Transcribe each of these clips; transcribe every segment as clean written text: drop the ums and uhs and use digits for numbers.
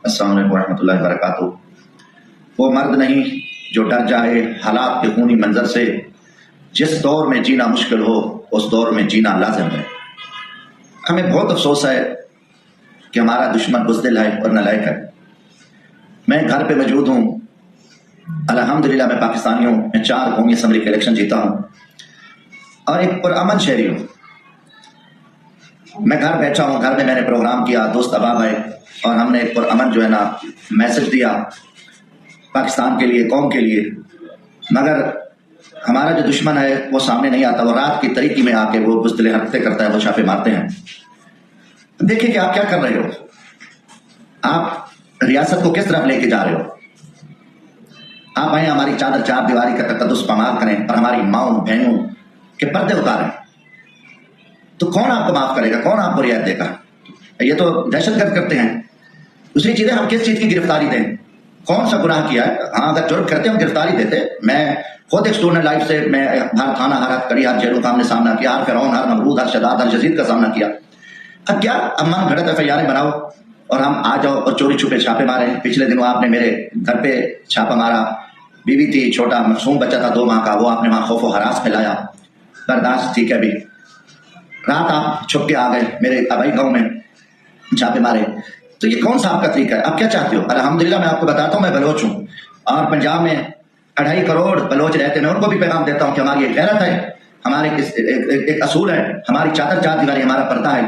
السلام علیکم ورحمۃ اللہ وبرکاتہ۔ وہ مرد نہیں جو ڈر جائے حالات کے خونی منظر سے، جس دور میں جینا مشکل ہو اس دور میں جینا لازم ہے۔ ہمیں بہت افسوس ہے کہ ہمارا دشمن بزدل ہے اور نالائق ہے۔ میں گھر پہ موجود ہوں، الحمدللہ میں پاکستانی ہوں، میں 4 قومی اسمبلی کے الیکشن جیتا ہوں اور ایک پرامن شہری ہوں۔ میں گھر بیٹھا ہوں، گھر میں نے پروگرام کیا، دوست احباب آئے اور ہم نے ایک پرامن جو ہے نا میسج دیا پاکستان کے لیے، قوم کے لیے، مگر ہمارا جو دشمن ہے وہ سامنے نہیں آتا، وہ رات کی تاریکی میں آ کے وہ بزدل حرکتیں کرتا ہے، وہ چھاپے مارتے ہیں۔ دیکھیں کہ آپ کیا کر رہے ہو، آپ ریاست کو کس طرف لے کے جا رہے ہو۔ آپ آئیں ہماری چادر چار دیواری کا تقدس پامال کریں اور ہماری ماؤں بہنوں کے پردے اتاریں، تو کون آپ کو معاف کرے گا، کون آپ کو رعایت دے گا؟ یہ تو دہشت گرد کرتے ہیں۔ دوسری چیزیں ہم کس چیز کی گرفتاری دیں، کون سا گناہ کیا ہے؟ ہاں اگر جرم کرتے ہم گرفتاری دیتے۔ میں خود ایک اسٹوڈنٹ لائف سے میں ہر تھانہ، ہر ہتکڑی، ہر جیلوں کا ہم نے سامنا کیا، ہر فرعون، ہر نمرود، ہر شداد، ہر یزید کا سامنا کیا۔ اب کیا امن گھڑت FIR بناؤ اور ہم آ جاؤ اور چوری چھپے چھاپے مارے۔ پچھلے دنوں آپ نے میرے گھر پہ چھاپا مارا، بیوی تھی، چھوٹا معصوم بچہ تھا 2 ماہ کا، وہ آپ نے وہاں خوف و ہراس پھیلایا، برداشت ٹھیک ہے بھی۔ رات آپ چھپ کے آ گئے میرے آبائی گاؤں میں چھاپے مارے، تو یہ کون سا آپ کا طریقہ ہے؟ آپ کیا چاہتے ہو؟ الحمدللہ میں آپ کو بتاتا ہوں، میں بلوچ ہوں اور پنجاب میں 2.5 کروڑ بلوچ رہتے ہیں۔ میں ان کو بھی پیغام دیتا ہوں کہ ہماری ایک غیرت ہے، ہمارے ایک اصول ہے، ہماری چادر چار دیواری، ہمارا پردہ ہے۔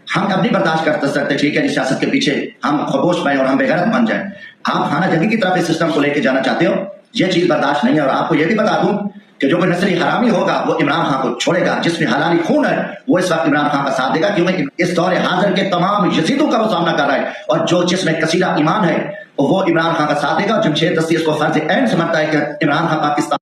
ہم اب نہیں برداشت کر سکتے ٹھیک ہے سیاست کے پیچھے ہم خاموش بنیں اور ہم بے غیرت بن جائیں۔ آپ خانہ جنگی کی طرف اس سسٹم کو لے کے جانا چاہتے ہو، یہ چیز برداشت نہیں ہے۔ اور آپ کو یہ بھی بتا دوں کہ جو کوئی نسلی حرامی ہوگا وہ عمران خان کو چھوڑے گا، جس میں حلالی خون ہے وہ اس وقت عمران خان کا ساتھ دے گا، کیونکہ اس دور حاضر کے تمام یزیدوں کا وہ سامنا کر رہا ہے، اور جو جس میں کثیرہ ایمان ہے وہ عمران خان کا ساتھ دے گا۔ اور جمشید دستی اس کو فرض عین سمجھتا ہے کہ عمران خان پاکستان